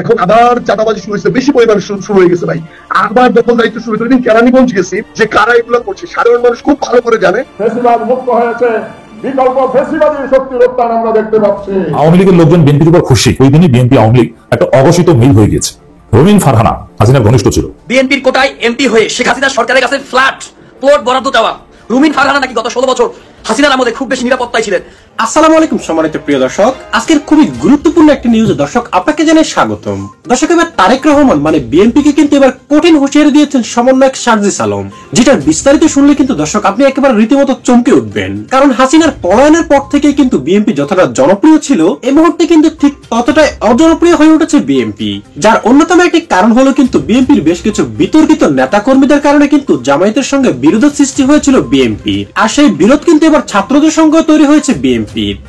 এখন আবার চাঁদাবাজি শুরু হয়েছে, বেশি পরিমাণে শুরু হয়ে গেছে ভাই। আবার দখল দায়িত্ব শুরু হয়েছে। কেরানীগঞ্জ গেছি, যে কারা এগুলো করছে সাধারণ মানুষ খুব ভালো করে জানে। ফেসিবাদ মুক্ত হয়েছে, বিকল্প ফেসিবাদী শক্তির উত্থান আমরা দেখতে পাচ্ছি। আওয়ামী লীগের লোকজন বিএনপির উপর খুশি। ওই দিনই বিএনপি আওয়ামী লীগ একটা অঘোষিত মিল হয়ে গেছে। রুমিন ফারহানা হাসিনার ঘনিষ্ঠ ছিল। বিএনপির কোটায় এমপি হয়ে শেখ হাসিনার সরকারের কাছে ফ্ল্যাট প্লট বরাদ্দ দেওয়া রুমিন ফারহানা নাকি গত 16 বছর হাসিনার আমলে খুব বেশি নিরাপত্তায় ছিলেন। আসসালামু আলাইকুম সম্মানিত প্রিয় দর্শক, আজকের খুবই গুরুত্বপূর্ণ একটি নিউজ দর্শক আপনাকে জানাই স্বাগতম। দর্শক, এবার তারেক রহমান মানে বিএনপি কে কিন্তু এবার কঠিন হুঁশিয়ারি দিয়েছেন সমন্বয়ক সার্জিস আলম, যেটার বিস্তারিত শুনলে কিন্তু দর্শক আপনি একেবারে রীতিমতো চমকে উঠবেন। কারণ হাসিনার পলায়নের পর থেকে কিন্তু বিএনপি যতটা জনপ্রিয় ছিল এই মুহূর্তে কিন্তু ঠিক ততটাই অজনপ্রিয় হয়ে উঠেছে বিএনপি। যার অন্যতম একটি কারণ হলো কিন্তু বিএনপির বেশ কিছু বিতর্কিত নেতা কর্মীদের কারণে কিন্তু জামায়াতের সঙ্গে বিরোধের সৃষ্টি হয়েছিল বিএনপির। আর সেই বিরোধ কিন্তু এবার ছাত্রদের সঙ্গে তৈরি হয়েছে বিএনপির,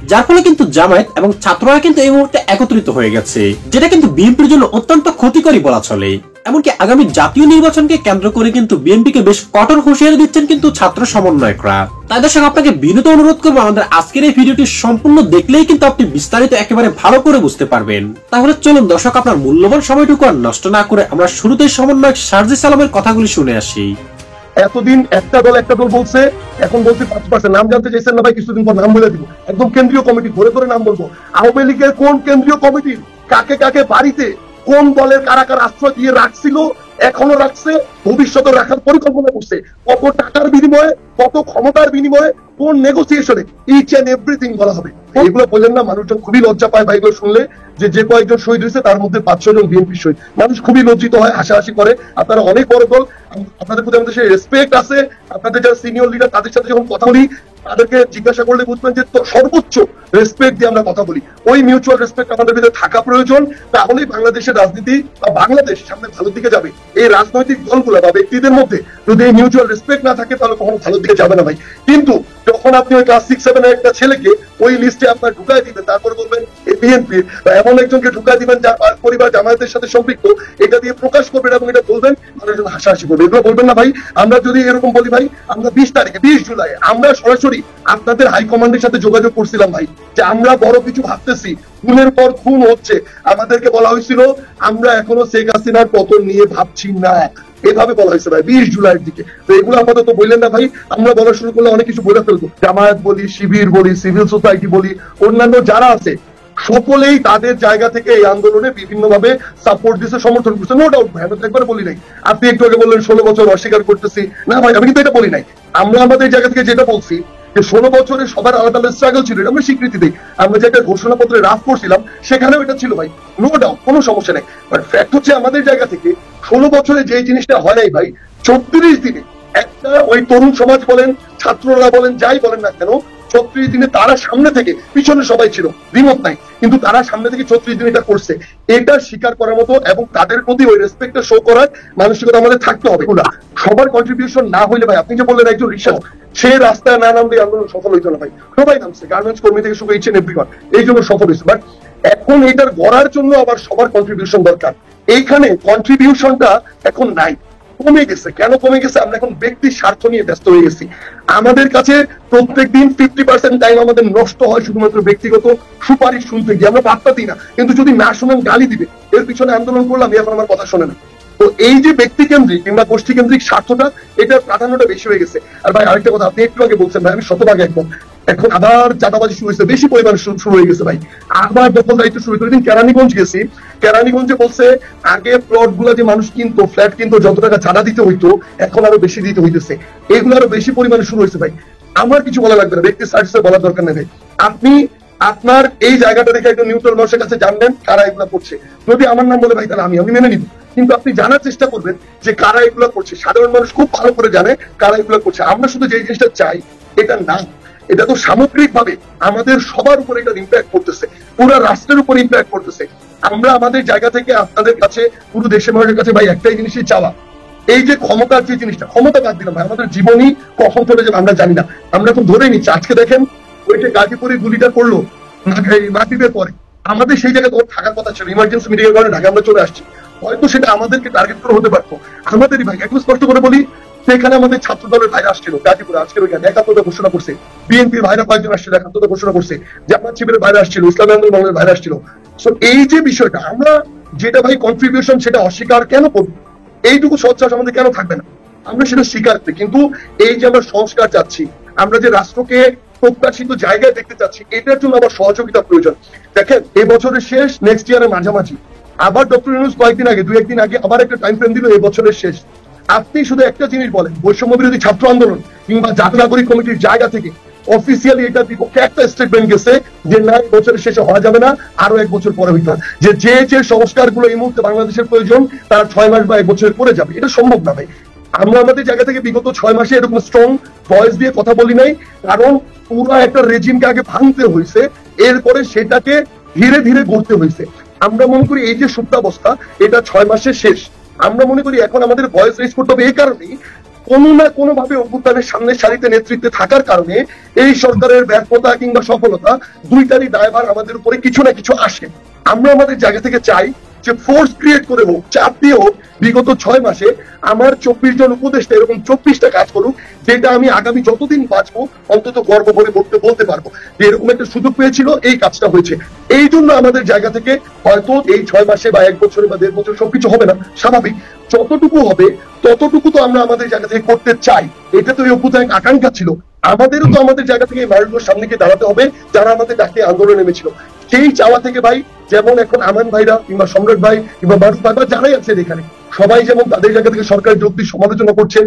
যার ফলে কিন্তু জামায়াত এবং ছাত্ররা কিন্তু এই মুহূর্তে একত্রিত হয়ে গেছে, যেটা কিন্তু বিএনপির জন্য অত্যন্ত ক্ষতিকরী বলা চলে। এমনকি আগামী জাতীয় নির্বাচনকে কেন্দ্র করে কিন্তু বিএনপিকে বেশ কঠোর হুঁশিয়ারি দিচ্ছেন কিন্তু ছাত্র সমন্বয়করা। তাই দর্শক আপনাকে বিনীত অনুরোধ করবো আমাদের আজকের এই ভিডিওটি সম্পূর্ণ দেখলেই কিন্তু আপনি বিস্তারিত একেবারে ভালো করে বুঝতে পারবেন। তাহলে চলুন দর্শক আপনার মূল্যবান সময়টুকু আর নষ্ট না করে আমরা শুরুতেই সমন্বয়ক সার্জিস আলমের কথাগুলি শুনে আসি। এতদিন একটা দল বলছে, এখন বলছে 5%। নাম জানতে চাইছেন না ভাই, কিছুদিন পর নাম বলে দিব। একদম কেন্দ্রীয় কমিটি ধরে ধরে নাম বলবো। আওয়ামী লীগের কোন কেন্দ্রীয় কমিটি কাকে কাকে বাড়িতে কোন দলের কারা কারা আশ্রয় দিয়ে রাখছিল, এখনো রাখছে, ভবিষ্যতে রাখার পরিকল্পনা করছে, কত টাকার বিনিময়ে, কত ক্ষমতার বিনিময়ে, কোন নেগোসিয়েশনে, ইচ এন্ড এভরিথিং বলা হবে। এগুলো বললেন না, মানুষজন খুবই লজ্জা পায় ভাই এগুলো শুনলে। যে কয়েকজন শহীদ হয়েছে তার মধ্যে 5-6 জন বিএনপি শহীদ, মানুষ খুবই লজ্জিত হয়, হাসাহাসি করে। আপনারা অনেক বড় দল, আপনাদের প্রতি আমাদের সেই রেসপেক্ট আছে। আপনাদের যারা সিনিয়র লিডার তাদের সাথে যখন কথা বলি, তাদেরকে জিজ্ঞাসা করলে বুঝবেন যে সর্বোচ্চ রেসপেক্ট দিয়ে আমরা কথা বলি। ওই মিউচুয়াল রেসপেক্ট আমাদের ভিতরে থাকা প্রয়োজন, তাহলেই বাংলাদেশের রাজনীতি বা বাংলাদেশ সামনে ভালোর দিকে যাবে। এই রাজনৈতিক দলগুলো বা ব্যক্তিদের মধ্যে যদি এই মিউচুয়াল রেসপেক্ট না থাকে তাহলে কখনো ভালোর দিকে যাবে না ভাই। কিন্তু যখন আপনি ওই ক্লাস 6-7 এর একটা ছেলেকে ওই লিস্টে আপনার ঢুকাই দিবেন, তারপর বলবেন এই বিএনপি বা এমন একজনকে ঢুকাই দিবেন যার পরিবার জামায়াতের সাথে সম্পৃক্ত, এটা দিয়ে প্রকাশ করবেন এবং এটা বলবেন, মানুষজন হাসাহাসি করবে। এগুলো বলবেন না ভাই। আমরা যদি এরকম বলি ভাই, আমরা 20 জুলাই আমরা সরাসরি আপনাদের হাইকমান্ডের সাথে যোগাযোগ করছিলাম ভাই, যে আমরা বড় কিছু ভাবতেছি, খুনের পর খুন হচ্ছে। আমাদেরকে বলা হয়েছিল আমরা এখনো শেখ হাসিনার পতন নিয়ে ভাবছি না, এভাবে বলা হয়েছে ভাই 20 জুলাইয়ের দিকে। তো এগুলো আপাতত বললেন না ভাই, আমরা বলা শুরু করলে অনেক কিছু বলে ফেলবো। জামায়াত বলি, শিবির বলি, সিভিল সোসাইটি বলি, অন্যান্য যারা আছে সকলেই তাদের জায়গা থেকে এই আন্দোলনে বিভিন্ন ভাবে সাপোর্ট দিচ্ছে, সমর্থন করছে। নো ডাউট ভাই, আমি তো একবার বলি নাই। আপনি একটু আগে বললেন 16 বছর অস্বীকার করতেছি না ভাই, আমি কিন্তু এটা বলি নাই। আমরা আমাদের জায়গা থেকে যেটা বলছি যে 16 বছরে সবার আলাদা আলাদা স্ট্রাগল ছিল, এটা আমরা স্বীকৃতি দিই। আমরা যেটা ঘোষণাপত্রে রাফ করছিলাম সেখানেও এটা ছিল ভাই, নো ডাউট, কোনো সমস্যা নেই। বাট ফ্যাক্ট হচ্ছে আমাদের জায়গা থেকে 16 বছরে যে জিনিসটা হয় নাই ভাই, 34 দিনে একটা ওই তরুণ সমাজ বলেন, ছাত্ররা বলেন, যাই বলেন না কেন, 34 দিনে তারা সামনে থেকে, পিছনে সবাই ছিল, দ্বিমত নাই, কিন্তু তারা সামনে থেকে 34 দিন এটা করছে। এটা স্বীকার করার মতো এবং তাদের প্রতি ওই রেসপেক্টটা শো করার মানসিকতা আমাদের থাকতে হবে। সবার কন্ট্রিবিউশন না হইলে ভাই, আপনি যে বললেন একজন রিক্সা সে রাস্তায় না নামলে আন্দোলন সফল হইতো না ভাই। সবাই নামছে, গার্মেন্টস কর্মী থেকে শুরু ইচ্ছেন এভরিওয়ান, এই জন্য সফল হয়েছে। বাট এখন এটার গড়ার জন্য আবার সবার কন্ট্রিবিউশন দরকার। এইখানে কন্ট্রিবিউশনটা এখন নাই, কমে গেছে। কেন কমে গেছে? আমরা এখন ব্যক্তির স্বার্থ নিয়ে ব্যস্ত হয়ে গেছি। আমাদের কাছে প্রত্যেকদিন 50% টাইম আমাদের নষ্ট হয় শুধুমাত্র ব্যক্তিগত সুপারিশ শুনতে গিয়ে। আমরা পাত্তা দিই না, কিন্তু যদি না শুনেন গালি দিবে, এর পিছনে আন্দোলন করলাম, এখন আমার কথা শোনে না। তো এই যে ব্যক্তি কেন্দ্রিক কিংবা গোষ্ঠী কেন্দ্রিক স্বার্থটা, এটার প্রাধান্যটা বেশি হয়ে গেছে। আর ভাই আরেকটা কথা, আপনি একটু আগে বলছেন ভাই, আমি শতভাগে একদম। এখন আবার চাঁদাবাজি শুরু হয়েছে, বেশি পরিমাণে শুরু হয়ে গেছে ভাই। আবার দখল দায়িত্ব শুরু হয়েছে। কেরানীগঞ্জ গেছি, কেরানীগঞ্জে বলছে আগে প্লট গুলা যে মানুষ কিনতো, ফ্ল্যাট কিনতো, যত টাকা চাঁদা দিতে হইতো এখন আরো বেশি দিতে হইতেছে। এগুলো আরো বেশি পরিমাণে শুরু হয়েছে ভাই। আমার কিছু বলা লাগবে না, ব্যক্তি সার্ভিসে বলার দরকার নেই ভাই। আপনি আপনার এই জায়গাটা দেখে একজন নিউট্রাল মানুষের কাছে জানবেন কারা এগুলা করছে। যদি আমার নাম বলে ভাই, তাহলে আমি মেনে নিব, কিন্তু আপনি জানার চেষ্টা করবেন যে কারা এগুলা করছে। সাধারণ মানুষ খুব ভালো করে জানে কারা এগুলা করছে। আমরা শুধু যে জিনিসটা চাই এটা না, এটা তো সামগ্রিক ভাবে আমাদের সবার উপর এটা ইম্প্যাক্ট করতেছে, পুরো রাষ্ট্রের উপর ইম্প্যাক্ট করতেছে। আমরা আমাদের জায়গা থেকে আপনাদের কাছে, পুরো দেশের মানুষের কাছে ভাই একটাই জিনিসই চাওয়া, এই যে ক্ষমতার যে জিনিসটা, ক্ষমতা বাদ দিলাম ভাই, আমাদের জীবনই কখন চলে যাবে আমরা জানি না। আমরা এখন ধরে নিচ্ছি, আজকে দেখেন ওই যে গাজীপুরে গুলিটা করলো মাটিদের পরে, আমাদের সেই জায়গায় ওর থাকার কথা ছিল, ইমার্জেন্সি মিডিয়ার কারণে ঢাকা আমরা চলে আসছি। হয়তো সেটা আমাদেরকে টার্গেট করে হতে পারতো। আমাদেরই ভাই, একটু স্পষ্ট করে বলি, সেখানে আমাদের ছাত্র দলের ভাইরা আসছিল গাজীপুরে, আজকের ওইখানে একাত্মতা ঘোষণা করছে। বিএনপির ভাইরা কয়েকজন আসছিল, একাত্মতা ঘোষণা করছে। জামাত শিবিরের ভাইরা আসছিল, ইসলামী আন্দোলনের ভাইরা আসছিল। এই যে বিষয়টা, আমরা যেটা ভাই কন্ট্রিবিউশন সেটা অস্বীকার কেন করবো? এইটুকু সচ্ছাস আমাদের কেন থাকবে না? আমরা সেটা স্বীকার করি, কিন্তু এই যে আমরা সংস্কার চাচ্ছি, আমরা যে রাষ্ট্রকে প্রত্যাশিত জায়গায় দেখতে চাচ্ছি, এটার জন্য আবার সহযোগিতা প্রয়োজন। দেখেন, এই বছরের শেষ, নেক্সট ইয়ারের মাঝামাঝি আবার ডক্টর ইউনূস কয়েকদিন আগে, 2-1 দিন আগে আবার একটা টাইম ফ্রেম দিল, এই বছরের শেষ। আপনি শুধু একটা জিনিস বলেন, বৈষম্য বিরোধী ছাত্র আন্দোলন কিংবা জাতীয় নাগরিক কমিটির জায়গা থেকে অফিসিয়ালি এটার বিপক্ষে একটা স্টেটমেন্ট গেছে যে না, এই বছরের শেষে হওয়া যাবে না, আরো 1 বছর পরে হইতে হবে, যে সংস্কারগুলো এই মুহূর্তে বাংলাদেশের প্রয়োজন তারা 6 মাস বা 1 বছর পরে যাবে। এটা সম্ভব না ভাই। আমরা আমাদের জায়গা থেকে বিগত 6 মাসে এরকম স্ট্রং ভয়েস দিয়ে কথা বলি নাই, কারণ পুরো একটা রেজিমকে আগে ভাঙতে হয়েছে, এরপরে সেটাকে ধীরে ধীরে গড়তে হয়েছে। আমরা মনে করি এই যে সুপ্তাবস্থা, এটা 6 মাসের শেষ। আমরা মনে করি এখন আমাদের ভয়েস রেজ করতে হবে এই কারণেই, কোনো না কোনো ভাবে অভ্যুত্থানের সামনে সারিতে নেতৃত্বে থাকার কারণে এই সরকারের ব্যর্থতা কিংবা সফলতা দুইটারই দায়ভার আমাদের উপরে কিছু না কিছু আসে। আমরা আমাদের জায়গা থেকে চাই যে ফোর্স ক্রিয়েট করে হোক, চাপ দিয়ে হোক, বিগত 6 মাসে আমার 24 জন উপদেষ্টা এরকম 24টা কাজ করুক, যেটা আমি আগামী যতদিন বাঁচবো অন্তত গর্ব করে বলতে পারবো যে এরকম একটা সুযোগ পেয়েছিল, এই কাজটা হয়েছে। এই জন্য আমাদের জায়গা থেকে হয়তো এই 6 মাসে বা 1 বছরে বা 1.5 বছর সবকিছু হবে না, স্বাভাবিক। যতটুকু হবে ততটুকু তো আমরা আমাদের জায়গা থেকে করতে চাই। এটা তো এই অভ্যুত্থানের আকাঙ্ক্ষা ছিল। আমাদেরও তো আমাদের জায়গা থেকে এই মানুষগুলোর সামনে গিয়ে দাঁড়াতে হবে যারা আমাদের ডাকে আন্দোলনে নেমেছিল। সেই চাওয়া থেকে ভাই, যেমন এখন আমান ভাইরা কিংবা সম্রাট ভাই কিংবা মারুফ ভাই বা যারাই আছেন এখানে, সবাই যেমন তাদের জায়গা থেকে সরকারের যুক্তি সমালোচনা করছেন,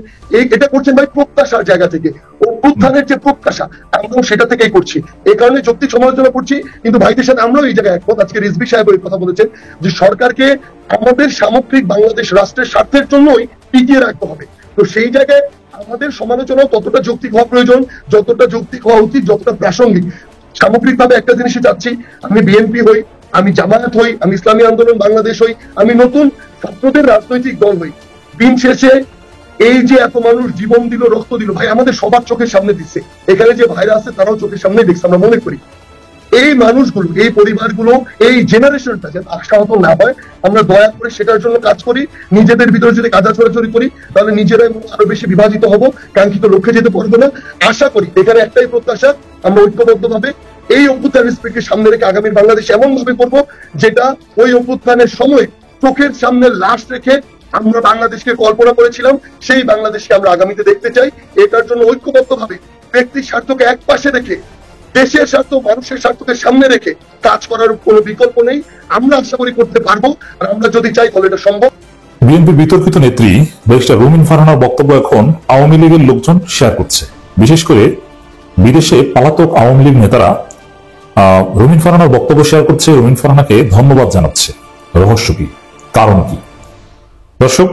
এটা করছেন ভাই প্রত্যাশার জায়গা থেকে। অভ্যুত্থানের যে প্রত্যাশা, আমরাও সেটা থেকেই করছি, এই কারণে যুক্তি সমালোচনা করছি। কিন্তু ভাইদের সাথে আমরাও এই জায়গায় একমত। আজকে রিজভী সাহেব ওই কথা বলেছেন যে সরকারকে আমাদের সামগ্রিক বাংলাদেশ রাষ্ট্রের স্বার্থের জন্যই টিকিয়ে রাখতে হবে। তো সেই জায়গায় আমাদের সমালোচনাও ততটা যৌক্তিক হওয়া প্রয়োজন, যতটা যৌক্তিক হওয়া উচিত, যতটা প্রাসঙ্গিক। সামগ্রিকভাবে একটা জিনিসই চাচ্ছি, আমি বিএনপি হই, আমি জামায়াত হই, আমি ইসলামী আন্দোলন বাংলাদেশ হই, আমি নতুন ছাত্রদের রাজনৈতিক দল হই, দিন শেষে এই যে এত মানুষ জীবন দিল, রক্ত দিল, ভাই আমাদের সবার চোখের সামনে দিচ্ছে। এখানে যে ভাইরা আছে তারাও চোখের সামনে দেখছে। আমরা মনে করি এই মানুষগুলো, এই পরিবারগুলো, এই জেনারেশনটা যেন আশাহত না হয়, আমরা দয়া করে সেটার জন্য কাজ করি। নিজেদের ভিতরে যদি কাদা ছড়াছড়ি করি তাহলে নিজেরাই আরো বেশি বিভাজিত হব, কাঙ্ক্ষিত লক্ষ্যে যেতে পারবো না। আশা করি এখানে একটাই প্রত্যাশা, আমরা ঐক্যবদ্ধ ভাবে এই অভ্যুত্থানের স্পিরিটকে সামনে রেখে আগামী বাংলাদেশ এমন ভাবে করবো যেটা ওই অভ্যুত্থানের সময় চোখের সামনে লাশ রেখে আমরা বাংলাদেশকে কল্পনা করেছিলাম, সেই বাংলাদেশকে আমরা আগামীতে দেখতে চাই। এটার জন্য ঐক্যবদ্ধ ভাবে ব্যক্তির স্বার্থকে এক পাশে রেখে দেশের স্বার্থ, মানুষের স্বার্থকে সামনে রেখে কাজ করার কোনো বিকল্প নেই। আমরা আশা করি করতে পারবো, আর আমরা যদি চাই তাহলে এটা সম্ভব। বিএনপির বিতর্কিত নেত্রী ব্যারিস্টার রুমিন ফারহানার বক্তব্য এখন আওয়ামী লীগের লোকজন শেয়ার করছে। বিশেষ করে বিদেশে পলাতক আওয়ামী লীগ নেতারা রুমিন ফারহানার বক্তব্য শেয়ার করছে, রুমিন ফারহানাকে ধন্যবাদ জানাচ্ছে। রহস্য কি, কারণ কি? দর্শক,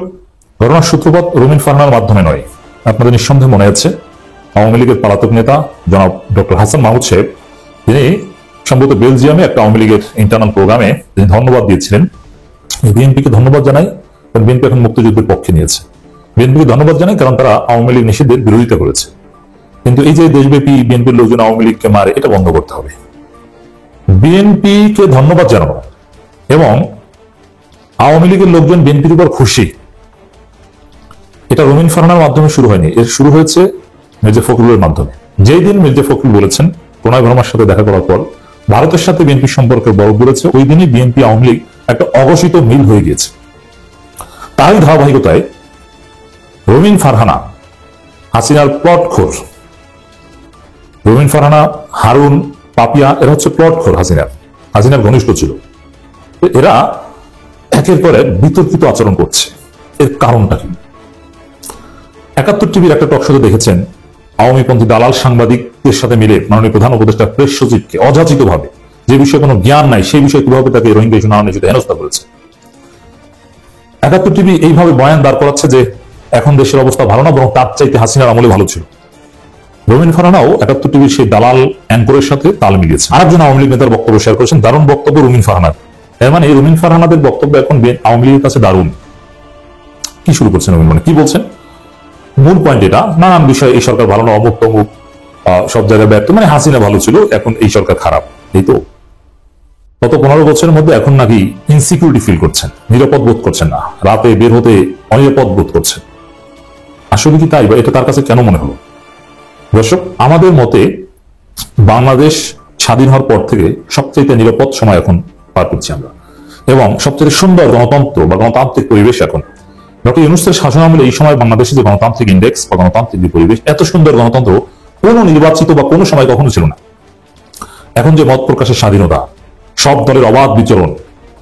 ঘটনার সূত্রপাত রুমিন ফারহানার মাধ্যমে নয়। আপনাদের নিঃসন্দেহে মনে আছে আওয়ামী লীগের পলাতক নেতা জনাব ডক্টর হাসান মাহমুদ সাহেব, তিনি সম্ভবত বেলজিয়ামে একটা আওয়ামী লীগের ইন্টারনাল প্রোগ্রামে তিনি ধন্যবাদ দিয়েছিলেন। বিএনপিকে ধন্যবাদ জানাই, কারণ বিএনপি এখন মুক্তিযুদ্ধের পক্ষে নিয়েছে। বিএনপিকে ধন্যবাদ জানাই কারণ তারা আওয়ামী লীগ নিষিদ্ধের বিরোধিতা করেছে। কিন্তু এই যে দেশব্যাপী বিএনপির লোকজন আওয়ামী লীগকে মারে, এটা বন্ধ করতে হবে। বিএনপিকে ধন্যবাদ জানানো এবং আওয়ামী লীগের লোকজন বিএনপির উপর খুশি, এটা রুমিন ফারহানার মাধ্যমে শুরু হয়নি, এর শুরু হয়েছে মির্জা ফখরুলের মাধ্যমে। যেই দিন মির্জা ফখরুল বলেছেন প্রণয় ভার্মার সাথে দেখা করার পর ভারতের সাথে বিএনপির সম্পর্কের বরফ গড়েছে, ওই দিনই বিএনপি আওয়ামী লীগ একটা অঘোষিত মিল হয়ে গিয়েছে। তারই ধারাবাহিকতায় রুমিন ফারহানা হাসিনার প্লটখোর। রুমিন ফারহানা, হারুন, পাপিয়া এরা হচ্ছে প্লটখোর, হাসিনার ঘনিষ্ঠ ছিল। এরা একের পর এক বিতর্কিত আচরণ করছে। এর কারণটা কি? ৭১ টিভির একটা টকশোতে দেখেছেন আওয়ামীপন্থী দালাল সাংবাদিকদের সাথে মিলে মাননীয় প্রধান উপদেষ্টা প্রেস সচিবকে অযাচিতভাবে, যে বিষয়ে কোনো জ্ঞান নাই সেই বিষয়ে কিভাবে তাকে রোহিঙ্গা ইস্যু নানান ইস্যুতে হেনস্থা করেছে। ৭১ টিভি এইভাবে বয়ান দাঁড় করাচ্ছে যে এখন দেশের অবস্থা ভালো না, বরং তার চাইতে হাসিনার আমলে ভালো ছিল। রুমিন ফারহানাও ৭১ টিভির সেই দালাল অ্যাঙ্করের সাথে তাল মিলিয়েছে। আরেকজন আওয়ামী লীগ নেতার বক্তব্য শেয়ার করেছেন, দারুণ বক্তব্য রুমিন ফারহানার। এর মানে রুমিন ফারহানাদের বক্তব্য এখন আওয়ামী লীগের কাছে দারুণ। কি শুরু করছেন রুমিন, মানে কি বলছেন? মূল পয়েন্ট এটা, নানান বিষয়ে এই সরকার ভালো না, অমুক তমুক, সব জায়গায় ব্যর্থ, মানে হাসিনা ভালো ছিল, এখন এই সরকার খারাপ। এই তো গত 15 বছরের মধ্যে এখন নাকি ইনসিকিউরিটি ফিল করছেন, নিরাপদ বোধ করছেন না, রাতে বের হতে অনিরাপদ বোধ করছেন। আসলে কি তাই, বা এটা তার কাছে কেন মনে হলো? দর্শক, আমাদের মতে বাংলাদেশ স্বাধীন হওয়ার পর থেকে সবচেয়ে নিরাপদ সময় এখন পার করছি আমরা। এবং সবচেয়ে সুন্দর গণতন্ত্র বা গণতান্ত্রিক পরিবেশ এখন ডক্টর ইউনূসের শাসন আমলে এই সময় বাংলাদেশে যে গণতান্ত্রিক ইন্ডেক্স বা গণতান্ত্রিক যে পরিবেশ, এত সুন্দর গণতন্ত্র কোনো নির্বাচিত বা কোনো সময় কখনো ছিল না। এখন যে মত প্রকাশের স্বাধীনতা, সব দলের অবাধ বিচরণ,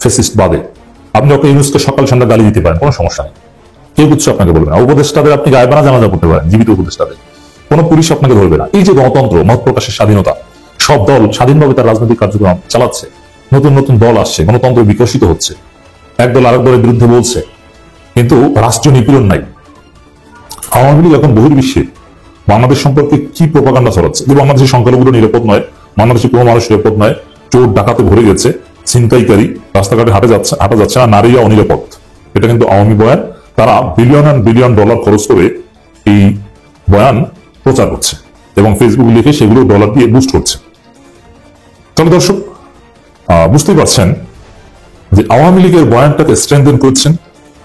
ফেসিস্ট বাদে, আপনি ডক্টর ইউনূসকে সকাল সন্ধ্যা গালি দিতে পারেন, কোনো সমস্যা নেই, কেউ কিছু আপনাকে বলবে না। উপদেষ্টাদের আপনি গায়েবানা জানাজা করতে পারেন, জীবিত উপদেষ্টাদের, কোনো পুলিশ আপনাকে ধরবে না। এই যে গণতন্ত্র, মত প্রকাশের স্বাধীনতা, সব দল স্বাধীনভাবে তার রাজনৈতিক কার্যক্রম চালাচ্ছে, নতুন নতুন দল আসছে, গণতন্ত্র বিকশিত হচ্ছে, একদল আরেক দলের বিরুদ্ধে বলছে, কিন্তু রাষ্ট্রীয় নিপীড়ন নাই। আওয়ামী লীগ এখন বহির্বিশ্বে বাংলাদেশ সম্পর্কে কি প্রোপাগান্ডা ছড়াচ্ছে যে বাংলাদেশের সংখ্যালঘুরা নিরাপদ নয়, বাংলাদেশের কোনো মানুষ নিরাপদ নয়, চোর ডাকাতে ভরে গেছে, ছিনতাইকারী রাস্তাঘাটে হাঁটা যাচ্ছে না, নারীরা অনিরাপদ। এটা কিন্তু আওয়ামী বয়ান। তারা বিলিয়ন অ্যান্ড বিলিয়ন ডলার খরচ করে এই বয়ান প্রচার করছে এবং ফেসবুক লিখে সেগুলো ডলার দিয়ে বুস্ট করছে। তবে দর্শক বুঝতেই পারছেন যে আওয়ামী লীগের বয়ানটাকে স্ট্রেংথেন করছেন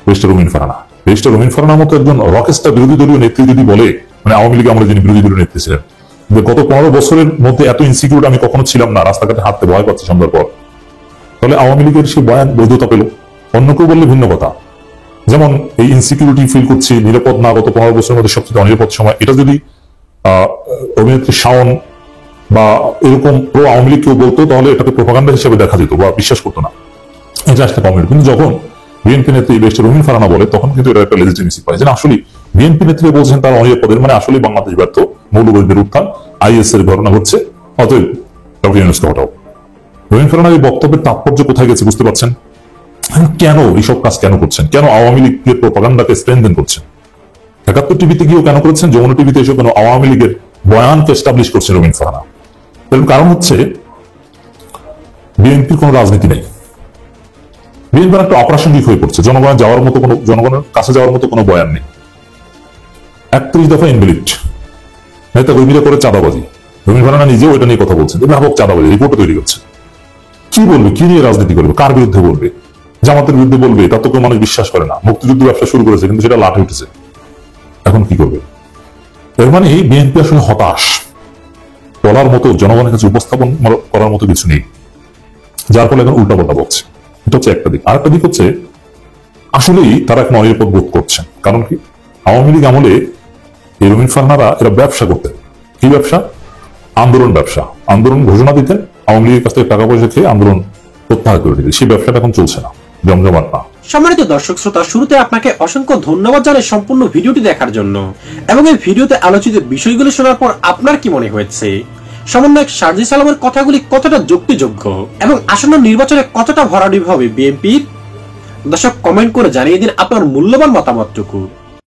ব্যারিস্টার রুমিন ফারহানা। ব্যারিস্টার রুমিন ফারহানার মতো একজন রকেস্টার বিরোধী দলীয় নেত্রী যদি বলে, মানে আওয়ামী লীগ আমলে যিনি বিরোধী দলীয় নেত্রী ছিলেন, যে গত 15 বছরের মধ্যে এত ইনসিকিউর আমি কখনো ছিলাম না, রাস্তাঘাটে হাঁটতে ভয় পাচ্ছি সন্ধ্যার পর, তাহলে আওয়ামী লীগের সেই বয়ান বৈধতা পেল। অন্য কেউ বললে ভিন্ন কথা। যেমন এই ইনসিকিউরিটি ফিল করছি, নিরাপদ না, গত 15 বছরের মধ্যে সবচেয়ে অনিরাপদ সময়, এটা যদি অভিনেত্রী শাওন বা এরকম প্রো আওয়ামী লীগ কেউ বলতো, তাহলে এটাকে প্রোপাগান্ডা হিসেবে দেখা যেত বা বিশ্বাস করতো না, এটা একটা কমেন্ট। কিন্তু যখন বিএনপি নেত্রী ব্যারিস্টার রুমিন ফারহানা বলে, তখন কিন্তু এটা একটা লেজিটিমেসি পায়, যে আসলে বিএনপি নেত্রী বলছেন তার অনিরাপদের, মানে আসলে বাংলাদেশ ব্যর্থ, মৌলবাদীদের উত্থান, আইএস এর ঘটনা ঘটছে, অতএব ডক্টর ইউনূসকে হটাও। রুমিন ফারহানার এই বক্তব্যের তাৎপর্য কোথায় গেছে বুঝতে পারছেন? কেন এইসব কাজ কেন করছেন? কেন আওয়ামী লীগের প্রোপাগান্ডাকে স্ট্রেংথেন করছেন? ৭১ টিভিতে গিয়েও কেন করেছেন? যমুনা টিভিতে এসে কেন আওয়ামী লীগের বয়ানকে এস্টাবলিশ করছেন রুমিন ফারহানা? এর কারণ হচ্ছে বিএনপির কোনো রাজনীতি নেই। বিএনপি একটা অপ্রাসঙ্গিক হয়ে পড়ছে, জনগণের কাছে যাওয়ার মতো কোনো বয়ান নেই। 31 দফা ইনভ্যালিড, নেতা কর্মীরা করে চাঁদাবাজি। রুমিন ফারহানা নিজেও এটা নিয়ে কথা বলছেন, ব্যাপক চাঁদাবাজি, রিপোর্ট তৈরি করছে। কি বলবে? কি নিয়ে রাজনীতি করবে? কার বিরুদ্ধে বলবে? জামাতের বিরুদ্ধে বলবে? তা তো কেউ মানুষ বিশ্বাস করে না। মুক্তিযুদ্ধ ব্যবসা শুরু করেছে, কিন্তু সেটা লাঠে উঠেছে। এখন কি করবে? এর মানে বিএনপি আসলে হতাশ, বলার মতো, জনগণের কাছে উপস্থাপন করার মতো কিছু নেই, যার ফলে এখন উল্টাপাল্টা বলছে। এটা হচ্ছে একটা দিক। আরেকটা দিক হচ্ছে আসলেই তারা এখন অনিরাপদ বোধ করছেন। কারণ কি? আওয়ামী লীগ আমলে এই রুমিন ফারহানারা এরা ব্যবসা করতেন। কি ব্যবসা? আন্দোলন ব্যবসা। আন্দোলন ঘোষণা দিতেন, আওয়ামী লীগের কাছ থেকে টাকা পয়সা খেয়ে আন্দোলন প্রত্যাহার করে দিতেন। সেই ব্যবসাটা এখন চলছে না, জমজমাট না। সম্মানিত দর্শক শ্রোতা, শুরুতে আপনাকে অসংখ্য ধন্যবাদ জানাই সম্পূর্ণ ভিডিওটি দেখার জন্য এবং এই ভিডিওতে আলোচিত বিষয়গুলো শোনার পর আপনার কি মনে হয়েছে? সমন্বয়ক সার্জিস আলমের কথাগুলি কতটা যুক্তিযোগ্য এবং আসন্ন নির্বাচনে কতটা ভরাডুবি হবে বিএনপির? দর্শক কমেন্ট করে জানিয়ে দিন আপনার মূল্যবান মতামতটুকু।